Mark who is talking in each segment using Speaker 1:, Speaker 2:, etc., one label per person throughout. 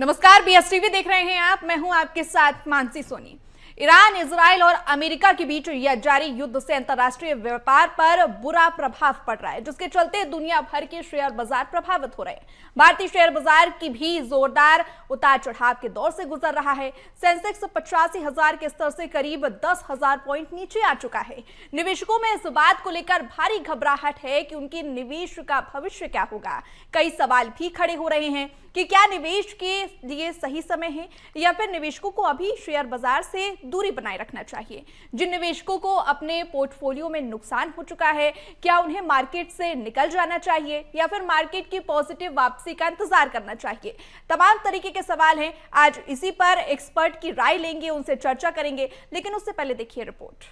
Speaker 1: नमस्कार, बीएसटीवी देख रहे हैं आप। मैं हूं आपके साथ मानसी सोनी। ईरान, इजराइल और अमेरिका के बीच जारी युद्ध से अंतर्राष्ट्रीय व्यापार पर बुरा प्रभाव पड़ रहा है, जिसके चलते दुनिया भर के शेयर बाजार प्रभावित हो रहे हैं। भारतीय शेयर बाजार की भी जोरदार उतार चढ़ाव के दौर से गुजर रहा है। सेंसेक्स 85,000 के स्तर से करीब 10,000 पॉइंट नीचे आ चुका है। निवेशकों में इस बात को लेकर भारी घबराहट है कि उनके निवेश का भविष्य क्या होगा। कई सवाल भी खड़े हो रहे हैं कि क्या निवेश के लिए सही समय है या फिर निवेशकों को अभी शेयर बाजार से दूरी बनाए रखना चाहिए। जिन निवेशकों को अपने पोर्टफोलियो में नुकसान हो चुका है, क्या उन्हें मार्केट से निकल जाना चाहिए या फिर मार्केट की पॉजिटिव वापसी का इंतजार करना चाहिए। तमाम तरीके के सवाल हैं। आज इसी पर एक्सपर्ट की राय लेंगे, उनसे चर्चा करेंगे, लेकिन उससे पहले देखिए रिपोर्ट।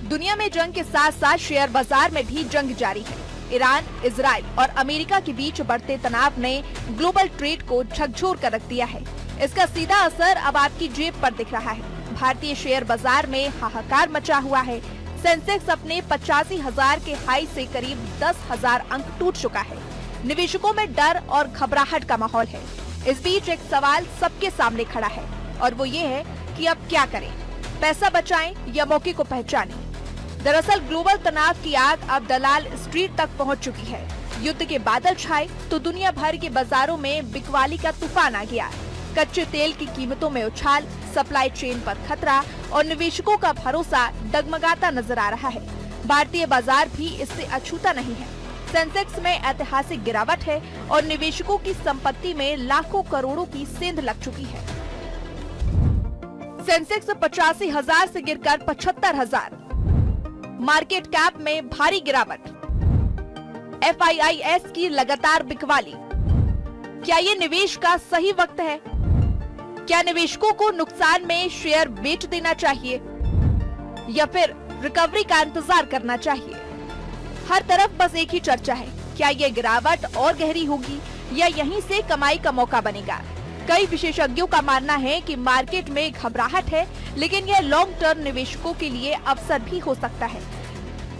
Speaker 1: दुनिया में जंग के साथ साथ शेयर बाजार में भी जंग जारी है। ईरान, इजराइल और अमेरिका के बीच बढ़ते तनाव ने ग्लोबल ट्रेड को झकझोर कर रख दिया है। इसका सीधा असर अब आपकी जेब पर दिख रहा है। भारतीय शेयर बाजार में हाहाकार मचा हुआ है। सेंसेक्स अपने 85,000 के हाई से करीब 10,000 अंक टूट चुका है। निवेशकों में डर और घबराहट का माहौल है। इस बीच एक सवाल सबके सामने खड़ा है और वो ये है कि अब क्या करें, पैसा बचाएं या मौके को पहचानें। दरअसल ग्लोबल तनाव की आग अब दलाल स्ट्रीट तक पहुंच चुकी है। युद्ध के बादल छाए तो दुनिया भर के बाजारों में बिकवाली का तूफान आ गया। कच्चे तेल की कीमतों में उछाल, सप्लाई चेन पर खतरा और निवेशकों का भरोसा डगमगाता नजर आ रहा है। भारतीय बाजार भी इससे अछूता नहीं है। सेंसेक्स में ऐतिहासिक गिरावट है और निवेशकों की संपत्ति में लाखों करोड़ों की सेंध लग चुकी है। सेंसेक्स 85,000 से गिरकर 75,000। मार्केट कैप में भारी गिरावट। FIIs की लगातार बिकवाली। क्या ये निवेश का सही वक्त है? क्या निवेशकों को नुकसान में शेयर बेच देना चाहिए या फिर रिकवरी का इंतजार करना चाहिए? हर तरफ बस एक ही चर्चा है, क्या ये गिरावट और गहरी होगी या यहीं से कमाई का मौका बनेगा? कई विशेषज्ञों का मानना है कि मार्केट में घबराहट है, लेकिन यह लॉन्ग टर्म निवेशकों के लिए अवसर भी हो सकता है।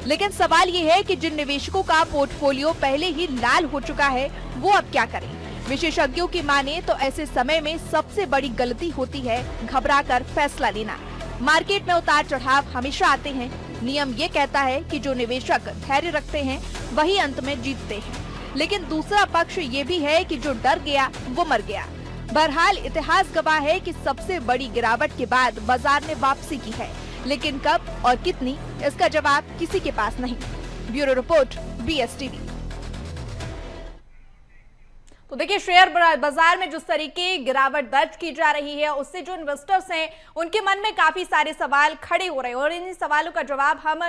Speaker 1: लेकिन सवाल ये है कि जिन निवेशकों का पोर्टफोलियो पहले ही लाल हो चुका है, वो अब क्या करें? विशेषज्ञों की माने तो ऐसे समय में सबसे बड़ी गलती होती है घबराकर फैसला लेना। मार्केट में उतार चढ़ाव हमेशा आते हैं। नियम ये कहता है कि जो निवेशक धैर्य रखते हैं वही अंत में जीतते हैं। लेकिन दूसरा पक्ष ये भी है कि जो डर गया वो मर गया। बहरहाल इतिहास गवाह है कि सबसे बड़ी गिरावट के बाद बाजार ने वापसी की है, लेकिन कब और कितनी, इसका जवाब किसी के पास नहीं। Bureau report, BSTV। तो देखिए, शेयर बाजार में जिस तरीके गिरावट दर्ज की जा रही है, उससे जो इन्वेस्टर्स हैं उनके मन में काफी सारे सवाल खड़े हो रहे हैं और इन सवालों का जवाब हम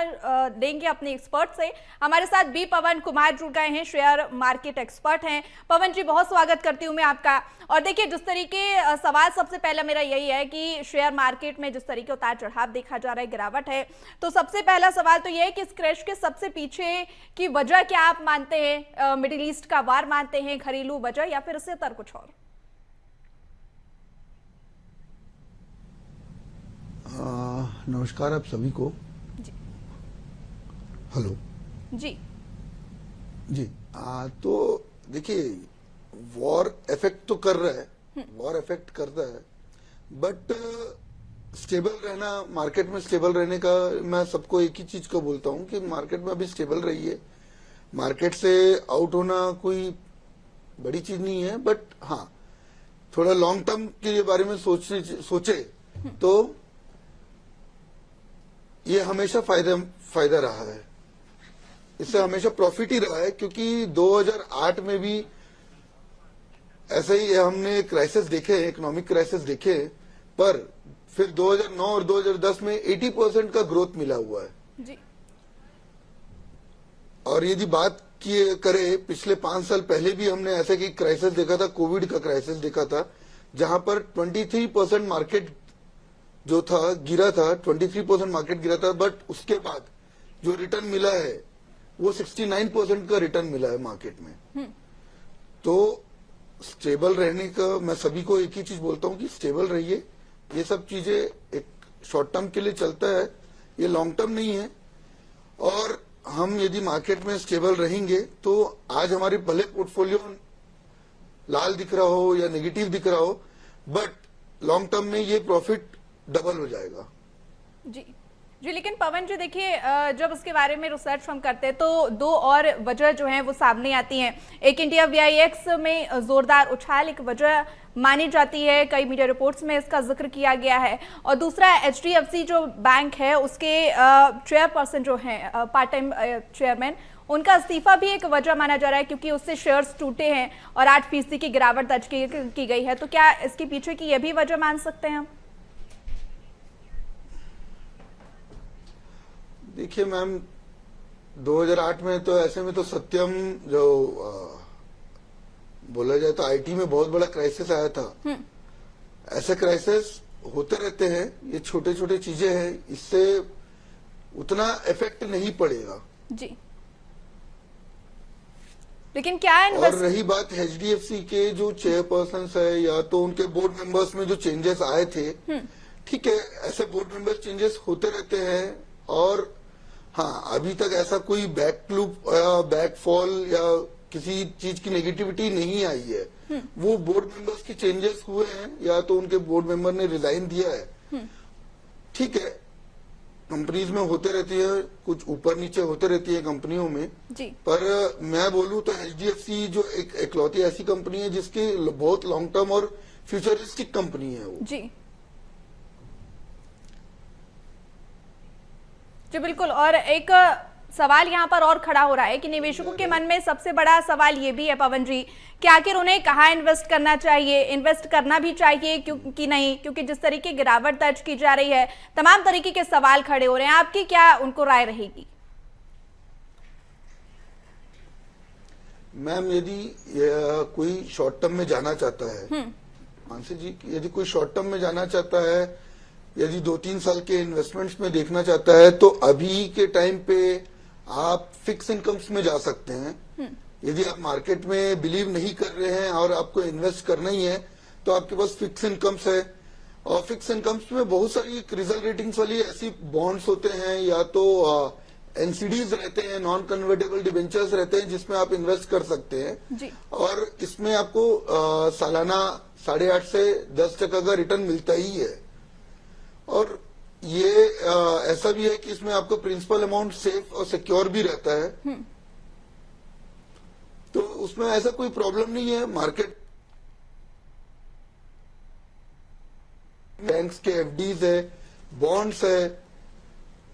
Speaker 1: देंगे अपने एक्सपर्ट से। हमारे साथ बी पवन कुमार जुड़ गए हैं, शेयर मार्केट एक्सपर्ट हैं। पवन जी, बहुत स्वागत करती हूँ मैं आपका। और देखिए, जिस तरीके सवाल सबसे पहला मेरा यही है कि शेयर मार्केट में जिस तरीके उतार चढ़ाव देखा जा रहा है, गिरावट है, तो सबसे पहला सवाल तो यह है कि इस क्रैश के सबसे पीछे की वजह क्या आप मानते हैं? मिडिल ईस्ट का वार मानते हैं, घरेलू वजह, या फिर इससे तर कुछ और?
Speaker 2: नमस्कार आप सभी को
Speaker 1: जी।
Speaker 2: हेलो
Speaker 1: जी
Speaker 2: जी। तो देखिए, वॉर इफेक्ट तो कर रहा है, वॉर इफेक्ट करता है, बट स्टेबल रहना, मार्केट में स्टेबल रहने का मैं सबको एक ही चीज को बोलता हूं कि मार्केट में अभी स्टेबल रहिए। मार्केट से आउट होना कोई बड़ी चीज नहीं है, बट हाँ, थोड़ा लॉन्ग टर्म के बारे में सोचे तो ये हमेशा फायदा रहा है। इससे हमेशा प्रॉफिट ही रहा है, क्योंकि 2008 में भी ऐसे ही हमने क्राइसिस देखे, इकोनॉमिक क्राइसिस देखे, पर फिर 2009 और 2010 में 80% का ग्रोथ मिला हुआ है
Speaker 1: जी।
Speaker 2: और यदि बात करे, पिछले 5 साल पहले भी हमने ऐसे की क्राइसिस देखा था, कोविड का क्राइसिस देखा था, जहां पर 23% मार्केट जो था गिरा था, 23% मार्केट गिरा था, बट उसके बाद जो रिटर्न मिला है वो 69% का रिटर्न मिला है मार्केट में। तो स्टेबल रहने का मैं सभी को एक ही चीज बोलता हूं कि स्टेबल रहिए। ये सब चीजें एक शॉर्ट टर्म के लिए चलता है, ये लॉन्ग टर्म नहीं है। और हम यदि मार्केट में स्टेबल रहेंगे तो आज हमारे भले पोर्टफोलियो लाल दिख रहा हो या नेगेटिव दिख रहा हो, बट लॉन्ग टर्म में ये प्रॉफिट डबल हो जाएगा।
Speaker 3: जी जी, लेकिन पवन जी देखिए, जब उसके बारे में रिसर्च हम करते हैं तो दो और वजह जो हैं वो सामने आती हैं। एक इंडिया वीआईएक्स में जोरदार उछाल एक वजह मानी जाती है, कई मीडिया रिपोर्ट्स में इसका जिक्र किया गया है, और दूसरा एचडीएफसी जो बैंक है उसके चेयरपर्सन जो हैं, पार्ट टाइम चेयरमैन, उनका इस्तीफा भी एक वजह माना जा रहा है, क्योंकि उससे शेयर्स टूटे हैं और 8% की गिरावट दर्ज की गई है। तो क्या इसके पीछे की यह भी वजह मान सकते हैं हम?
Speaker 2: देखिए मैम, 2008 में तो ऐसे में तो सत्यम जो बोला जाए तो आईटी में बहुत बड़ा क्राइसिस आया था। ऐसे क्राइसिस होते रहते हैं, ये छोटे छोटे चीजें हैं, इससे उतना इफेक्ट नहीं पड़ेगा
Speaker 3: जी। लेकिन क्या
Speaker 2: और रही बात एचडीएफसी के जो चेयरपर्सन है या तो उनके बोर्ड मेंबर्स में जो चेंजेस आए थे, ठीक है, ऐसे बोर्ड मेंबर चेंजेस होते रहते हैं, और हाँ अभी तक ऐसा कोई बैकलूप या बैकफॉल या किसी चीज की नेगेटिविटी नहीं आई है। वो बोर्ड मेंबर्स के चेंजेस हुए हैं या तो उनके बोर्ड मेंबर ने रिजाइन दिया है, ठीक है, कंपनीज में होते रहती है, कुछ ऊपर नीचे होते रहती है कंपनियों में
Speaker 3: जी।
Speaker 2: पर मैं बोलूं तो एचडीएफसी जो एक इकलौती ऐसी कंपनी है जिसकी बहुत लॉन्ग टर्म और फ्यूचरिस्टिक कंपनी है वो
Speaker 3: जी जी बिल्कुल। और एक सवाल यहाँ पर और खड़ा हो रहा है कि निवेशकों के मन में सबसे बड़ा सवाल ये भी है पवन जी कि आखिर उन्हें कहाँ इन्वेस्ट करना चाहिए, इन्वेस्ट करना भी चाहिए क्योंकि नहीं, क्योंकि जिस तरीके की गिरावट दर्ज की जा रही है, तमाम तरीके के सवाल खड़े हो रहे हैं। आपकी क्या उनको राय रहेगी?
Speaker 2: मैम, यदि कोई शॉर्ट टर्म में जाना चाहता है, मानसी जी, यदि कोई शॉर्ट टर्म में जाना चाहता है, यदि 2-3 साल के इन्वेस्टमेंट्स में देखना चाहता है, तो अभी के टाइम पे आप फिक्स इनकम्स में जा सकते हैं। यदि आप मार्केट में बिलीव नहीं कर रहे हैं और आपको इन्वेस्ट करना ही है, तो आपके पास फिक्स इनकम्स है, और फिक्स इनकम्स में बहुत सारी क्रिजल रेटिंग्स वाली ऐसी बॉन्ड्स होते हैं, या तो एनसीडीज रहते हैं, नॉन कन्वर्टेबल डिबेंचर्स रहते हैं, जिसमें आप इन्वेस्ट कर सकते हैं
Speaker 3: जी।
Speaker 2: और इसमें आपको सालाना 8.5 से 10% का रिटर्न मिलता ही है। और ये ऐसा भी है कि इसमें आपको प्रिंसिपल अमाउंट सेफ और सिक्योर भी रहता है, तो उसमें ऐसा कोई प्रॉब्लम नहीं है। मार्केट बैंक्स के एफडीज है, बॉन्ड्स है,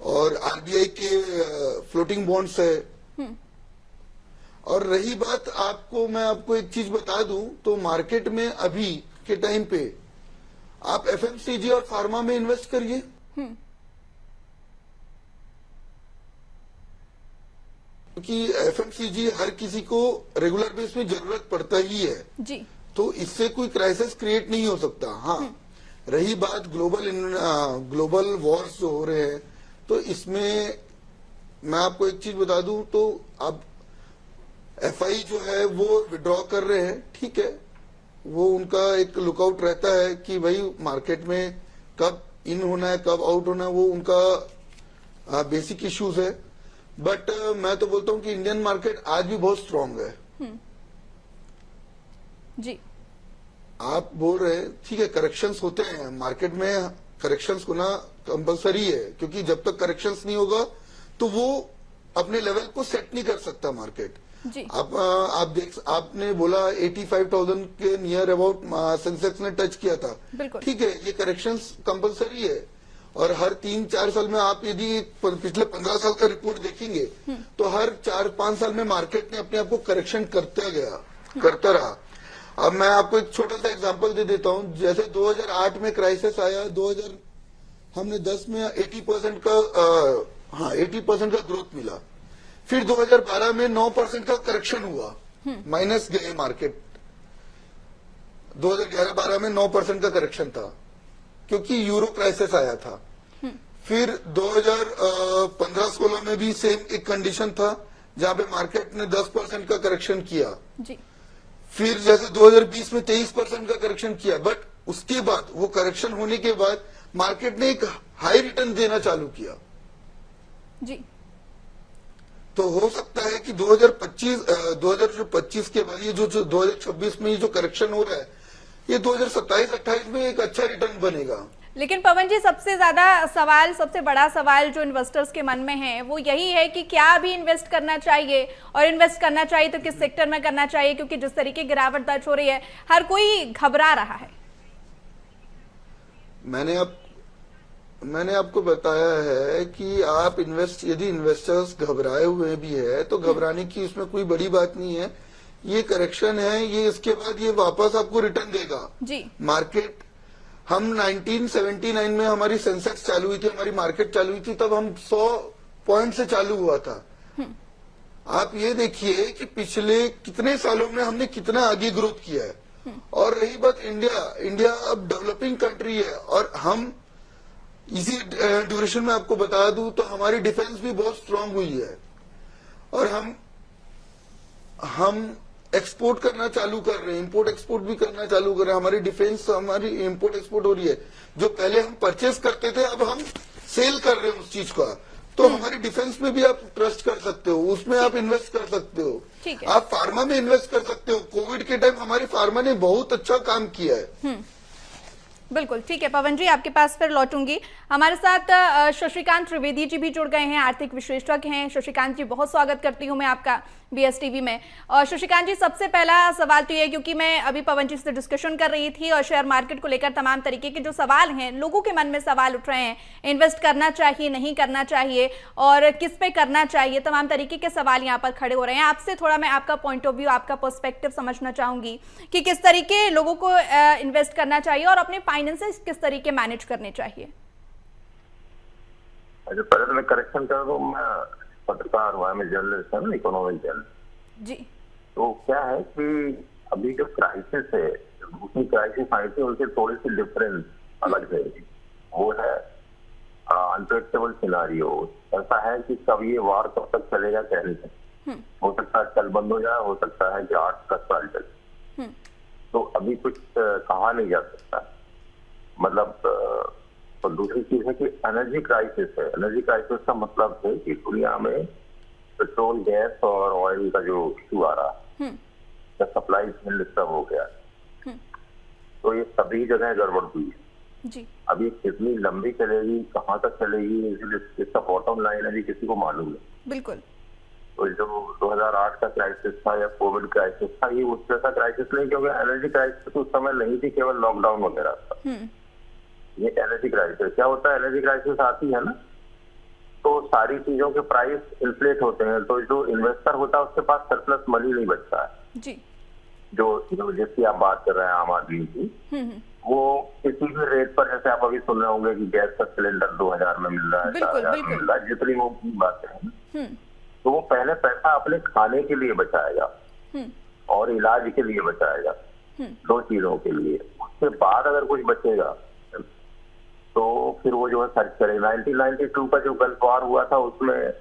Speaker 2: और आरबीआई के फ्लोटिंग बॉन्ड्स है। और रही बात मैं आपको एक चीज बता दूं, तो मार्केट में अभी के टाइम पे आप एफएमसीजी और फार्मा में इन्वेस्ट करिए, क्योंकि एफएमसीजी हर किसी को रेगुलर बेस में जरूरत पड़ता ही है
Speaker 3: जी।
Speaker 2: तो इससे कोई क्राइसिस क्रिएट नहीं हो सकता। हाँ, रही बात ग्लोबल वॉर्स जो हो रहे हैं, तो इसमें मैं आपको एक चीज बता दूं, तो अब एफआई जो है वो विड्रॉ कर रहे हैं, ठीक है, वो उनका एक लुकआउट रहता है कि भाई मार्केट में कब इन होना है, कब आउट होना है, वो उनका बेसिक इश्यूज है। बट मैं तो बोलता हूं कि इंडियन मार्केट आज भी बहुत स्ट्रांग है।
Speaker 3: जी,
Speaker 2: आप बोल रहे हैं, ठीक है, करेक्शंस होते हैं मार्केट में, करेक्शंस होना कंपलसरी है, क्योंकि जब तक करेक्शंस नहीं होगा तो वो अपने लेवल को सेट नहीं कर सकता मार्केट।
Speaker 3: जी।
Speaker 2: आपने बोला 85,000 के नियर अबाउट सेंसेक्स ने टच किया था, ठीक है, ये करेक्शंस कंपलसरी है, और हर 3-4 साल में आप यदि पिछले 15 साल का रिपोर्ट देखेंगे तो हर 4-5 साल में मार्केट ने अपने आप को करेक्शन करता रहा। अब मैं आपको एक छोटा सा एग्जांपल दे देता हूं, जैसे 2008 में क्राइसिस आया, 2010 में 80% का ग्रोथ मिला, फिर 2012 में 9% का करेक्शन हुआ, माइनस गए मार्केट। 2011-12 में 9% का करेक्शन था, क्योंकि यूरो क्राइसिस आया था। फिर 2015-16 में भी सेम एक कंडीशन था, जहां पे मार्केट ने 10% का करेक्शन किया
Speaker 3: जी।
Speaker 2: फिर जैसे 2020 में 23% का करेक्शन किया, बट उसके बाद वो करेक्शन होने के बाद मार्केट ने एक हाई रिटर्न देना चालू किया
Speaker 3: जी।
Speaker 2: तो हो सकता है कि 2025 के बाद ये जो 2026 में ये जो करेक्शन हो रहा है, ये 2027-28 में एक अच्छा रिटर्न बनेगा।
Speaker 3: लेकिन पवन जी, सबसे ज्यादा सवाल, सबसे बड़ा सवाल जो इन्वेस्टर्स के मन में है वो यही है कि क्या अभी इन्वेस्ट करना चाहिए, और इन्वेस्ट करना चाहिए तो किस सेक्टर में करना चाहिए, क्योंकि जिस तरीके की गिरावट दर्ज हो रही है हर कोई घबरा रहा है।
Speaker 2: मैंने आपको बताया है कि आप यदि इन्वेस्टर्स घबराए हुए भी है तो घबराने की उसमें कोई बड़ी बात नहीं है। ये करेक्शन है, ये इसके बाद ये वापस आपको रिटर्न देगा
Speaker 3: जी।
Speaker 2: मार्केट। हम 1979 में हमारी सेंसेक्स चालू हुई थी, हमारी मार्केट चालू हुई थी, तब हम 100 पॉइंट से चालू हुआ था। आप ये देखिए कि पिछले कितने सालों में हमने कितना आगे ग्रोथ किया है। और रही बात इंडिया अब डेवलपिंग कंट्री है, और हम इसी ड्यूरेशन में आपको बता दूं तो हमारी डिफेंस भी बहुत स्ट्रांग हुई है, और हम एक्सपोर्ट करना चालू कर रहे हैं, इंपोर्ट एक्सपोर्ट भी करना चालू कर रहे हैं। हमारी डिफेंस, हमारी इंपोर्ट एक्सपोर्ट हो रही है। जो पहले हम परचेस करते थे अब हम सेल कर रहे हैं उस चीज का। तो हमारी डिफेंस में भी आप ट्रस्ट कर सकते हो, उसमें आप इन्वेस्ट कर सकते हो, आप फार्मा में इन्वेस्ट कर सकते हो। कोविड के टाइम हमारी फार्मा ने बहुत अच्छा काम किया है।
Speaker 3: बिल्कुल ठीक है पवन जी, आपके पास फिर लौटूंगी। हमारे साथ शशिकांत त्रिवेदी जी भी जुड़ गए हैं, आर्थिक विश्लेषक हैं। शशिकांत जी, बहुत स्वागत करती हूं मैं आपका BSTV में। और शशिकांत जी, सबसे पहला सवाल तो ये, क्योंकि मैं अभी पवन जी से डिस्कशन कर रही थी और शेयर मार्केट को लेकर तमाम तरीके के जो सवाल हैं, लोगों के मन में सवाल उठ रहे हैं, इन्वेस्ट करना चाहिए, नहीं करना चाहिए, और किस पे करना चाहिए, तमाम तरीके के सवाल यहाँ पर खड़े हो रहे हैं। आपसे थोड़ा मैं आपका पॉइंट ऑफ व्यू, आपका पर्सपेक्टिव समझना चाहूंगी कि किस तरीके लोगों को इन्वेस्ट करना चाहिए और अपने फाइनेंसेस किस तरीके मैनेज करने चाहिए।
Speaker 4: अच्छा, पहले तो मैं करेक्शन कर दूं, मैं पत्रकार हुआ, मैं जर्नलिस्ट है ना, इकोनॉमिक जर्नलिस्ट जी। तो क्या है कि अभी जो क्राइसिस है, दूसरी क्राइसिस आई थी, उनसे थोड़ी सी डिफरेंस अलग है। वो है अनप्रेडिक्टेबल सिनारियो। ऐसा है कि कब ये वार कब तक चलेगा कह नहीं सकते। हो सकता है कल बंद हो जाए, हो सकता है कि 8-10 साल चले। तो अभी कुछ कहा नहीं जा सकता। मतलब और दूसरी चीज है कि एनर्जी क्राइसिस है। एनर्जी क्राइसिस का मतलब है कि दुनिया में पेट्रोल, गैस और ऑयल का जो इशू आ रहा है, सप्लाई चेन डिस्टर्ब हो गया, तो ये सभी जगह गड़बड़ हुई है जी। अभी कितनी लंबी चलेगी, कहाँ तक चलेगी, इसका बॉटम लाइन अभी किसी को मालूम नहीं। बिल्कुल। तो जो 2008 का क्राइसिस था या कोविड क्राइसिस था, ये उस जैसा क्राइसिस नहीं, क्योंकि एनर्जी क्राइसिस उस समय नहीं थी, केवल लॉकडाउन वगैरह था। ये एनर्जी क्राइसिस क्या होता है, एनर्जी क्राइसिस आती है ना, तो सारी चीजों के प्राइस इन्फ्लेट होते हैं, तो जो इन्वेस्टर होता है उसके पास सरप्लस मनी नहीं बचता है जी। जो जिसकी आप बात कर रहे हैं आम आदमी की, वो किसी भी रेट पर, जैसे आप अभी सुन रहे होंगे कि गैस का सिलेंडर 2000 में मिल रहा है, 4000 में मिल रहा है, जितनी वो बातें हैं, तो वो पहले पैसा अपने खाने के लिए बचाएगा और इलाज के लिए बचाएगा, दो चीजों के लिए। उसके बाद अगर कुछ बचेगा तो फिर वो जो है खर्च करे। 1992 का जो गल्फ वॉर हुआ था, उसमें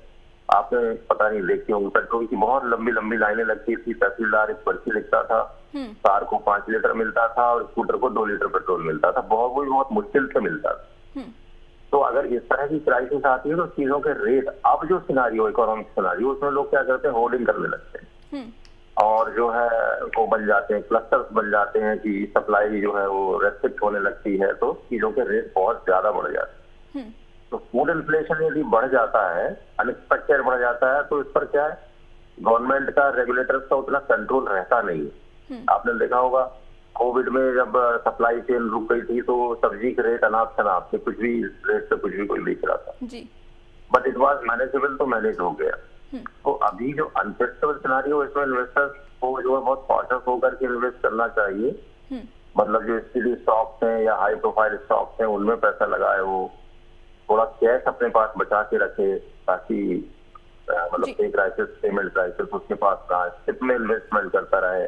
Speaker 4: आपने पता नहीं देखी होंगी, पेट्रोल की बहुत लंबी लंबी लाइनें लगती थी। तहसीलदार एक पर्ची लिखता था, कार को 5 लीटर मिलता था और स्कूटर को 2 लीटर पेट्रोल मिलता था। बहुत मुश्किल से मिलता था। तो अगर इस तरह की क्राइसिस आती है तो चीजों के रेट, अब जो सिनारियो, इकोनॉमिक सिनारियो, उसमें लोग क्या करते हैं, होर्डिंग करने लगते हैं और जो है वो बन जाते हैं, क्लस्टर्स बन जाते हैं कि सप्लाई जो है वो रेस्ट्रिक्ट होने लगती है, तो चीजों के रेट बहुत ज्यादा बढ़ जाते हैं। तो फूड इन्फ्लेशन यदि बढ़ जाता है, अनएक्सपेक्टेड बढ़ जाता है, तो इस पर क्या है, गवर्नमेंट का, रेगुलेटर्स का उतना कंट्रोल रहता नहीं है। आपने देखा होगा कोविड में जब सप्लाई चेन रुक गई थी तो सब्जी के रेट अनाप शनाप से, कुछ भी रेट से कुछ भी कोई बेच रहा था जी। बट इट वॉज मैनेजेबल, तो मैनेज हो गया। तो अभी जो अनप्रेडिक्टेबल सिनारियो, इसमें इन्वेस्टर्स को जो है बहुत कॉशियस होकर के इन्वेस्ट करना चाहिए। मतलब जो स्टडी स्टॉक्स हैं या हाई प्रोफाइल स्टॉक्स हैं, उनमें पैसा लगाए, वो थोड़ा कैश अपने पास बचा के रखे, ताकि मतलब पे क्राइसिस, पेमेंट क्राइसिस उसके पास ना, सिप में इन्वेस्टमेंट करता रहे।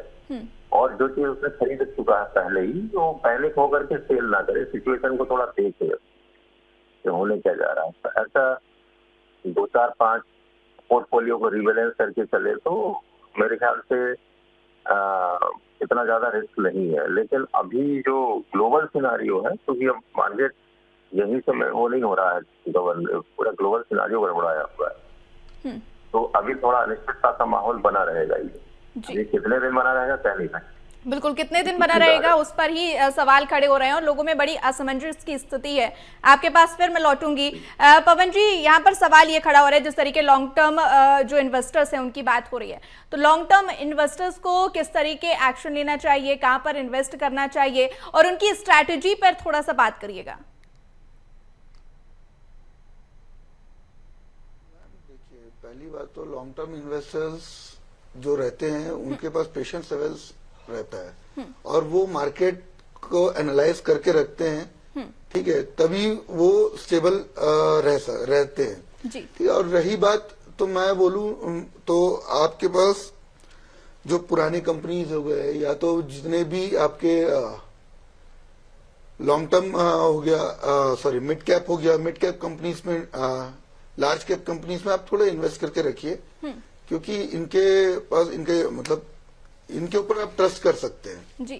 Speaker 4: और जो चीज उसने खरीद चुका है पहले ही, वो पैनिक होकर के सेल ना करे, सिचुएशन को थोड़ा देखे कि होने क्या जा रहा है। तो ऐसा 2-4-5 पोर्टफोलियो को रिबैलेंस करके चले तो मेरे ख्याल से इतना ज्यादा रिस्क नहीं है। लेकिन अभी जो ग्लोबल सिनारियो है, क्योंकि अब मार्केट यहीं से वो नहीं हो रहा है, पूरा ग्लोबल सिनारियो गड़बड़ाया हुआ है। तो अभी थोड़ा अनिश्चितता का माहौल बना रहेगा ये कितने दिन बना रहेगा कह नहीं सकते।
Speaker 3: बिल्कुल, कितने दिन बना रहेगा उस पर ही सवाल खड़े हो रहे हैं और लोगों में बड़ी असमंजस की स्थिति है। आपके पास फिर मैं लौटूंगी। पवन जी, यहाँ पर सवाल ये खड़ा हो रहा है, जिस तरीके लॉन्ग टर्म जो इन्वेस्टर्स हैं उनकी बात हो रही है, तो लॉन्ग टर्म इन्वेस्टर्स को किस तरीके एक्शन लेना चाहिए, कहाँ पर इन्वेस्ट करना चाहिए और उनकी स्ट्रैटेजी पर थोड़ा सा बात करिएगा।
Speaker 2: देखिए, पहली बात तो लॉन्ग टर्म इन्वेस्टर्स जो रहते हैं उनके पास पेशेंस लेवल्स रहता है और वो मार्केट को एनालाइज करके रखते हैं, ठीक है, तभी वो स्टेबल रहते हैं
Speaker 3: जी।
Speaker 2: ठीक है। और रही बात तो मैं बोलूं तो आपके पास जो पुरानी कंपनीज हो गए या तो जितने भी आपके लॉन्ग टर्म हो गया, सॉरी मिड कैप हो गया, मिड कैप कंपनीज में, लार्ज कैप कंपनीज में आप थोड़ा इन्वेस्ट करके रखिए, क्योंकि इनके पास इनके मतलब इनके ऊपर आप ट्रस्ट कर सकते हैं
Speaker 3: जी।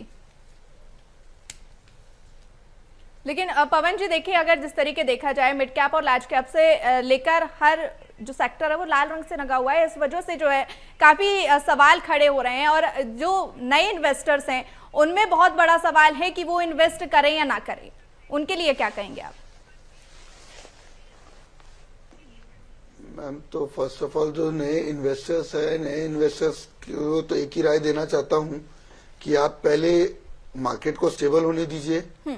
Speaker 3: लेकिन पवन जी देखिए, अगर जिस तरीके देखा जाए मिड कैप और लार्ज कैप से लेकर हर जो सेक्टर है वो लाल रंग से लगा हुआ है, इस वजह से जो है काफी सवाल खड़े हो रहे हैं और जो नए इन्वेस्टर्स हैं उनमें बहुत बड़ा सवाल है कि वो इन्वेस्ट करें या ना करें, उनके लिए क्या कहेंगे आप?
Speaker 2: मैम, तो फर्स्ट ऑफ ऑल जो नए इन्वेस्टर्स है, नए इन्वेस्टर्स को तो एक ही राय देना चाहता हूं कि आप पहले मार्केट को स्टेबल होने दीजिए।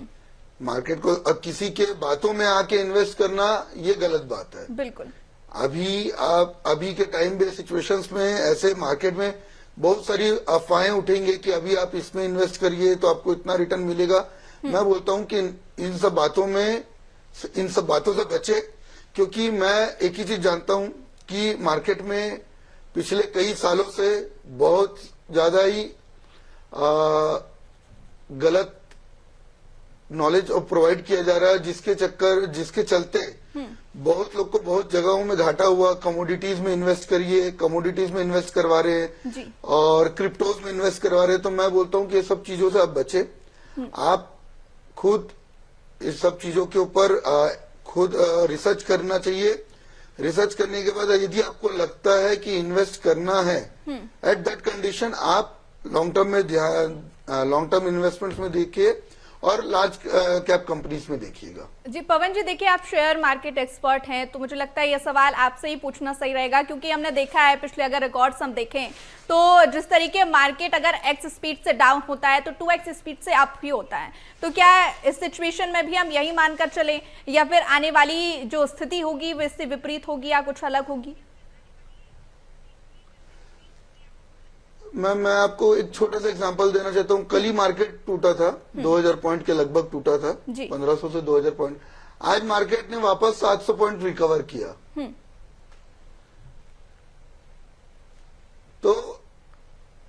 Speaker 2: मार्केट को अब किसी के बातों में आके इन्वेस्ट करना ये गलत बात है।
Speaker 3: बिल्कुल।
Speaker 2: अभी के टाइम बेस्ड सिचुएशंस में ऐसे मार्केट में बहुत सारी अफवाहें उठेंगे कि अभी आप इसमें इन्वेस्ट करिए तो आपको इतना रिटर्न मिलेगा। मैं बोलता हूं कि इन सब बातों से बचे, क्योंकि मैं एक ही चीज जानता हूं कि मार्केट में पिछले कई सालों से बहुत ज्यादा ही गलत नॉलेज प्रोवाइड किया जा रहा है, जिसके चलते बहुत लोग को बहुत जगहों में घाटा हुआ। कमोडिटीज में इन्वेस्ट करिए, कमोडिटीज में इन्वेस्ट करवा रहे हैं और क्रिप्टोज में इन्वेस्ट करवा रहे हैं। तो मैं बोलता हूं कि ये सब चीजों से आप बचे। आप खुद इस सब चीजों के ऊपर खुद रिसर्च करना चाहिए। रिसर्च करने के बाद यदि आपको लगता है कि इन्वेस्ट करना है, एट दैट कंडीशन आप लॉन्ग टर्म इन्वेस्टमेंट्स में देखिए और लार्ज कैप कंपनीज में देखिएगा।
Speaker 3: जी पवन जी, देखिए आप शेयर मार्केट एक्सपर्ट हैं, तो मुझे लगता है ये सवाल आपसे ही पूछना सही रहेगा, क्योंकि हमने देखा है पिछले अगर रिकॉर्ड्स हम देखें तो जिस तरीके मार्केट अगर x स्पीड से डाउन होता है तो 2x स्पीड से अप भी होता है। तो क्या इस सिचुएशन में भी हम यही मानकर चलें या फिर आने वाली जो स्थिति होगी वो इससे विपरीत होगी या कुछ अलग होगी?
Speaker 2: मैं आपको एक छोटा सा एग्जांपल देना चाहता हूँ। कल ही मार्केट टूटा था, 2000 पॉइंट के लगभग टूटा था, 1500 से 2000 पॉइंट। आज मार्केट ने वापस 700 पॉइंट रिकवर किया। तो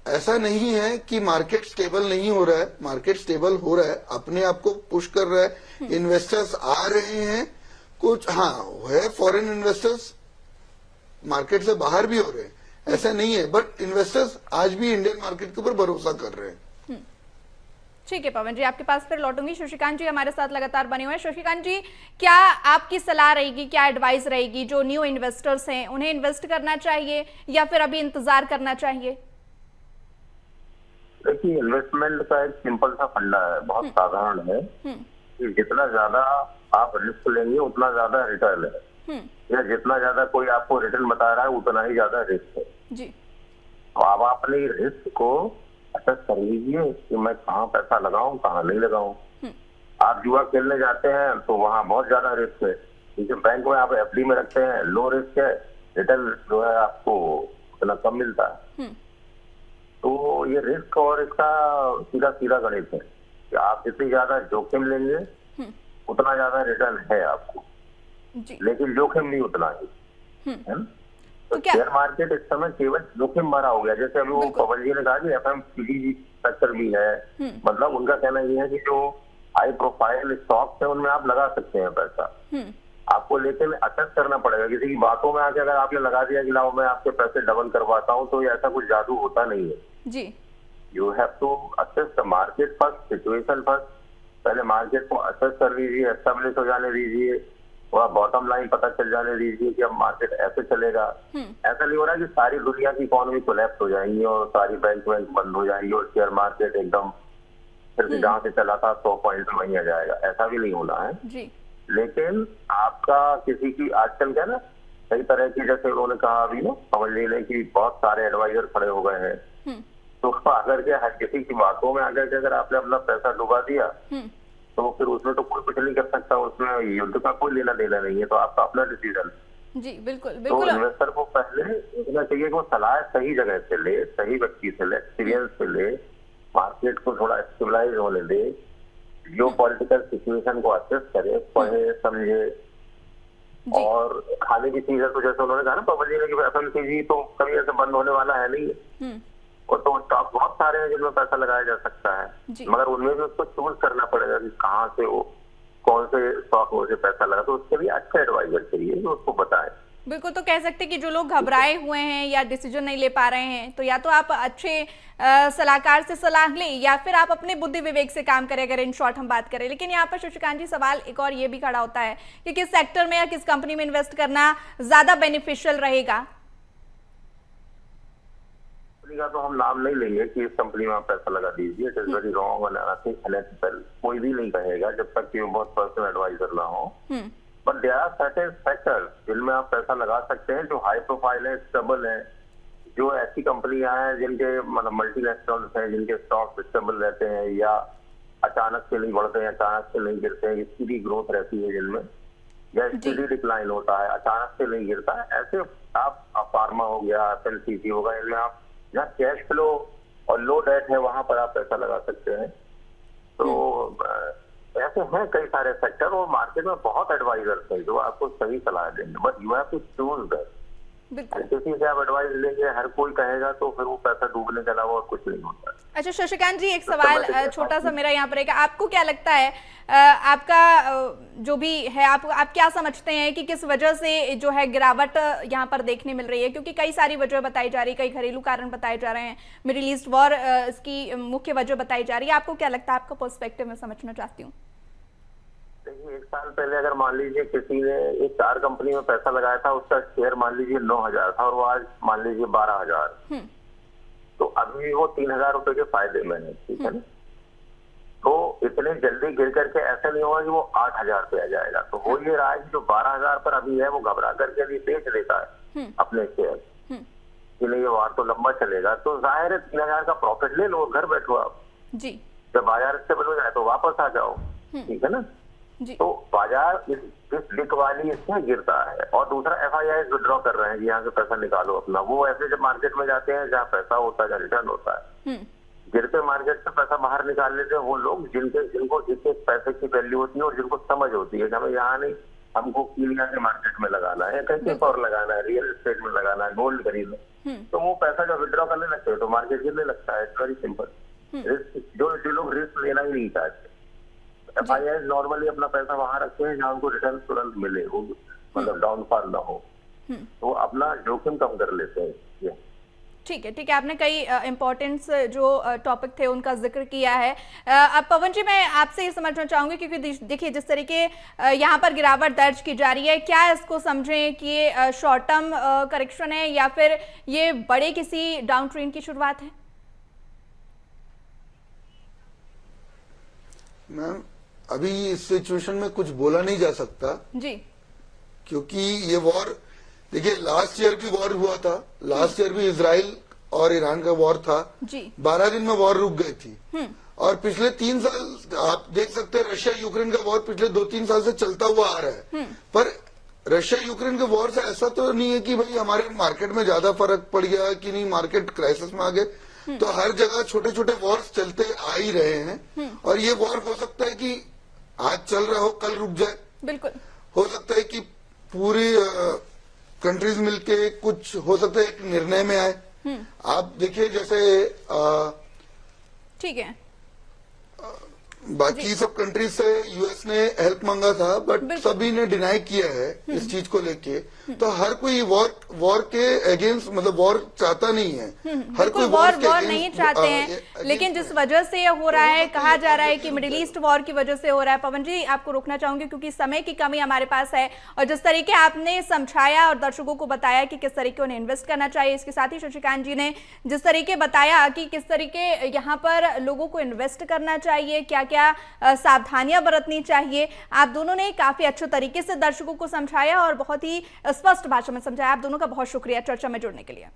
Speaker 2: ऐसा नहीं है कि मार्केट स्टेबल नहीं हो रहा है, मार्केट स्टेबल हो रहा है, अपने आप को पुश कर रहा है, इन्वेस्टर्स आ रहे हैं कुछ, हाँ है, फॉरेन इन्वेस्टर्स मार्केट से बाहर भी हो रहे हैं, ऐसा नहीं है, बट इन्वेस्टर्स आज भी इंडियन मार्केट के ऊपर भरोसा कर रहे हैं।
Speaker 3: ठीक है पवन जी, आपके पास फिर लौटूंगी। शशिकांत जी हमारे साथ लगातार बने हुए हैं। शशिकांत जी, क्या आपकी सलाह रहेगी, क्या एडवाइस रहेगी जो न्यू इन्वेस्टर्स हैं, उन्हें इन्वेस्ट करना चाहिए या फिर अभी इंतजार करना चाहिए?
Speaker 4: देखिए, इन्वेस्टमेंट का एक सिंपल सा फंडा है, बहुत साधारण है कि जितना ज्यादा आप रिस्क लेंगे उतना ज्यादा रिटर्न है, या जितना ज्यादा कोई आपको रिटर्न बता रहा है उतना ही ज्यादा रिस्क है
Speaker 3: जी।
Speaker 4: तो आप अपने रिस्क को असेस कर लीजिए कि मैं कहाँ पैसा लगाऊं, कहाँ नहीं लगाऊं। आप जुआ खेलने जाते हैं तो वहाँ बहुत ज्यादा रिस्क है, क्योंकि बैंक में आप एफडी में रखते हैं, लो रिस्क है, रिटर्न जो है आपको उतना कम मिलता है। तो ये रिस्क और इसका सीधा सीधा गणित है कि आप जितनी ज्यादा जोखिम लेंगे उतना ज्यादा रिटर्न है आपको
Speaker 3: जी।
Speaker 4: लेकिन जोखिम नहीं उतना ही है ना। तो शेयर मार्केट इस समय केवल जोखिम भरा हो गया। जैसे अभी वो पवन जी ने कहा कि एफएमसीजी सेक्टर भी है, मतलब उनका कहना ये है कि जो हाई प्रोफाइल स्टॉक्स है उनमें आप लगा सकते हैं पैसा, आपको लेकिन असेस करना पड़ेगा। किसी की बातों में आके अगर आपने लगा दिया कि लाओ मैं आपके पैसे डबल करवाता हूँ, तो ऐसा कुछ जादू होता नहीं है
Speaker 3: जी।
Speaker 4: You have to assess the market first, situation first. पहले मार्केट को असेस कर लीजिए, एस्टेब्लिश हो जाने दीजिए, थोड़ा बॉटम लाइन पता चल जाने दीजिए कि अब मार्केट ऐसे चलेगा। ऐसा नहीं हो रहा कि सारी दुनिया की इकोनॉमी कोलैप्स हो जाएंगी और सारी बैंक बंद हो जाएंगी और शेयर मार्केट एकदम फिर से जहां से चला था 100 पॉइंट वहीं आ जाएगा। ऐसा भी नहीं होना है
Speaker 3: जी।
Speaker 4: लेकिन आपका किसी की आजकल क्या ना कई तरह की, जैसे उन्होंने कहा अभी ना समझ लीजिए कि बहुत सारे एडवाइजर खड़े हो गए हैं, तो अगर के हर किसी की बातों में आकर के अगर आपने अपना पैसा डुबा दिया तो फिर उसमें तो कोई कुछ नहीं कर सकता, उसमें युद्ध का कोई लेना देना नहीं है, तो आपका अपना डिसीजन।
Speaker 3: जी बिल्कुल
Speaker 4: तो
Speaker 3: बिल्कुल।
Speaker 4: इन्वेस्टर को पहले देखना चाहिए कि वो सलाह सही जगह से ले, सही व्यक्ति से ले, एक्सपीरियंस से ले, मार्केट को थोड़ा स्टेबलाइज होने दे, जो पॉलिटिकल सिचुएशन को असेस करे, पढ़े समझे। और खाने की चीजें तो जैसे उन्होंने कहा ना पवन जी ने कि FMCG तो कभी ऐसे बंद होने वाला है नहीं, और तो स्टॉक बहुत सारे हैं जिनमें पैसा लगाया जा सकता है, मगर उनमें भी उसको चूज करना पड़ेगा कि कहाँ से वो कौन से स्टॉक में से पैसा लगा, तो उसके लिए अच्छा एडवाइजर चाहिए जो उसको बताए।
Speaker 3: बिल्कुल, तो कह सकते हैं कि जो लोग घबराए हुए हैं या डिसीजन नहीं ले पा रहे हैं, तो या तो आप अच्छे सलाहकार से सलाह लें या फिर आप अपने बुद्धि विवेक से काम करें, अगर इन शॉर्ट हम बात करें। लेकिन यहाँ पर शशिकांत जी सवाल एक और ये भी खड़ा होता है कि किस सेक्टर में या किस कंपनी में इन्वेस्ट करना ज्यादा बेनिफिशियल रहेगा।
Speaker 4: का तो हम नाम नहीं लेंगे कि इस कंपनी में आप पैसा लगा दीजिए, इट इज वेरी रॉन्ग और अनएथिकल, कोई भी नहीं कहेगा जब तक कि वो बहुत पर्सनल एडवाइजर ना हो। But there are certain sectors जिनमें आप पैसा लगा सकते हैं जो हाई प्रोफाइल है, स्टेबल है, जो ऐसी कंपनियां हैं जिनके मतलब मल्टीनेशनल्स हैं जिनके स्टॉक स्टेबल रहते हैं या अचानक से नहीं बढ़ते हैं, अचानक से नहीं गिरते हैं, स्टीडी ग्रोथ रहती है जिनमें, या स्टीडी डिक्लाइन होता है, अचानक से नहीं गिरता है। ऐसे आप फार्मा हो गया, FMCG होगा, इनमें आप जहाँ कैश फ्लो और लो डेट है वहां पर आप पैसा लगा सकते हैं। तो ऐसे हैं कई सारे सेक्टर और मार्केट में बहुत एडवाइजर्स हैं जो आपको सही सलाह देंगे, but you have to choose that. किसी से आप एडवाइस लेंगे हर कोई कहेगा तो फिर वो पैसा डूबने के अलावा और कुछ नहीं होता।
Speaker 3: अच्छा शशिकांत जी, एक सवाल छोटा सा मेरा यहाँ पर है, आपको क्या लगता है आपका जो भी है आप क्या समझते हैं कि किस वजह से जो है गिरावट यहाँ पर देखने मिल रही है? क्योंकि कई सारी वजह बताई जा रही है, कई घरेलू कारण बताए जा रहे हैं, मिडिल ईस्ट वॉर इसकी मुख्य वजह बताई जा रही है। आपको क्या लगता है, आपका पर्सपेक्टिव में समझना चाहती हूँ।
Speaker 4: देखिए, एक साल पहले अगर मान लीजिए किसी ने एक कार कंपनी में पैसा लगाया था, उसका शेयर मान लीजिए 9,000 था और वो आज मान लीजिए 12,000, तो अभी वो 3,000 रुपए के फायदे में है, ठीक है ना। तो इतने जल्दी गिर करके ऐसा नहीं होगा कि वो 8,000 पे आ जाएगा। तो हो ये रहा है कि जो 12,000 पर अभी है वो घबरा करके भी बेच देता है अपने शेयर कि नहीं ये वार तो लंबा चलेगा, तो जाहिर है 3,000 का प्रॉफिट ले लो, घर बैठो आप जी। जब बाजार स्टेबल हो जाए तो वापस आ जाओ, ठीक है ना जी। तो बाजार इस बिकवाली इसमें गिरता है। और दूसरा FIIs विड्रॉ कर रहे हैं कि यहाँ से पैसा निकालो अपना, वो ऐसे जब मार्केट में जाते हैं जहाँ पैसा होता है, जहाँ रिटर्न होता है, गिरते मार्केट से पैसा बाहर निकाल लेते हैं वो लोग जिनको एक एक पैसे की वैल्यू होती है और जिनको समझ होती है कि हमें यहाँ नहीं, हमको कीनिया के मार्केट में लगाना है, कहीं और लगाना है, रियल एस्टेट में लगाना है, गोल्ड खरीदना, तो वो पैसा जब विड्रॉ करने लगते हैं तो मार्केट गिरने लगता है। Very simple. जो लोग रिस्क लेना ही नहीं चाहते, FIIs नॉर्मली अपना पैसा वहां रखते हैं जहाँ उनको रिटर्न तुरंत मिले, वो मतलब डाउनफॉल ना हो, तो अपना जोखिम कम कर लेते हैं।
Speaker 3: ठीक है, आपने कई इंपॉर्टेंट जो टॉपिक थे उनका जिक्र किया है। अब पवन जी, मैं आपसे ये समझना चाहूंगी क्योंकि देखिए जिस तरीके यहाँ पर गिरावट दर्ज की जा रही है, क्या इसको समझें कि ये शॉर्ट टर्म करेक्शन है या फिर ये बड़े किसी डाउन ट्रेंड की शुरुआत है?
Speaker 2: मैम, अभी इस सिचुएशन में कुछ बोला नहीं जा सकता
Speaker 3: जी, क्योंकि
Speaker 2: ये वॉर, देखिए लास्ट ईयर भी वॉर हुआ था, लास्ट ईयर भी इजराइल और ईरान का वॉर था जी। 12 दिन में वॉर रुक गई थी। और पिछले 3 साल आप देख सकते हैं रशिया यूक्रेन का वॉर पिछले 2-3 साल से चलता हुआ आ रहा है। पर रशिया यूक्रेन के वॉर से ऐसा तो नहीं है कि भाई हमारे मार्केट में ज्यादा फर्क पड़ गया कि नहीं, मार्केट क्राइसिस में आ गए। तो हर जगह छोटे छोटे वॉर्स चलते आ ही रहे हैं और ये वॉर हो सकता है कि आज चल रहा हो कल रुक जाए, बिल्कुल हो सकता है कि पूरी कंट्रीज मिलके कुछ हो सकता है एक निर्णय में आए। आप देखिए जैसे
Speaker 3: ठीक है,
Speaker 2: बाकी सब कंट्रीज से यूएस ने हेल्प मांगा था, बट सभी ने डिनाई किया है इस चीज को लेके। तो हर कोई वॉर के अगेंस्ट, मतलब वॉर चाहता नहीं है, हर कोई
Speaker 3: वॉर नहीं चाहते हैं, लेकिन जिस वजह से ये हो रहा है, कहा जा रहा है कि मिडिल ईस्ट वॉर की वजह से हो रहा है। पवन जी, आपको रोकना चाहूंगी क्योंकि समय की कमी हमारे पास है, और जिस तरीके आपने समझाया और दर्शकों को बताया कि किस तरीके उन्हें इन्वेस्ट करना चाहिए, इसके साथ ही शशिकांत जी ने जिस तरीके बताया कि किस तरीके यहाँ पर लोगों को इन्वेस्ट करना चाहिए, क्या क्या सावधानियां बरतनी चाहिए, आप दोनों ने काफी अच्छे तरीके से दर्शकों को समझाया और बहुत ही स्पष्ट भाषा में समझाया। आप दोनों का बहुत शुक्रिया चर्चा में जुड़ने के लिए।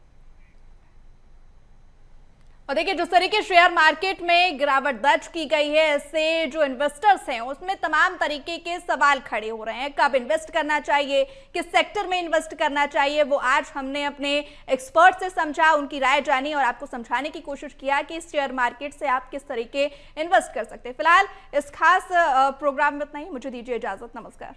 Speaker 3: और देखिए, जिस तरीके शेयर मार्केट में गिरावट दर्ज की गई है, इससे जो इन्वेस्टर्स हैं उसमें तमाम तरीके के सवाल खड़े हो रहे हैं। कब इन्वेस्ट करना चाहिए, किस सेक्टर में इन्वेस्ट करना चाहिए, वो आज हमने अपने एक्सपर्ट से समझा, उनकी राय जानी और आपको समझाने की कोशिश किया कि इस शेयर मार्केट से आप किस तरीके इन्वेस्ट कर सकते हैं। फिलहाल इस खास प्रोग्राम में इतना ही, मुझे दीजिए इजाजत, नमस्कार।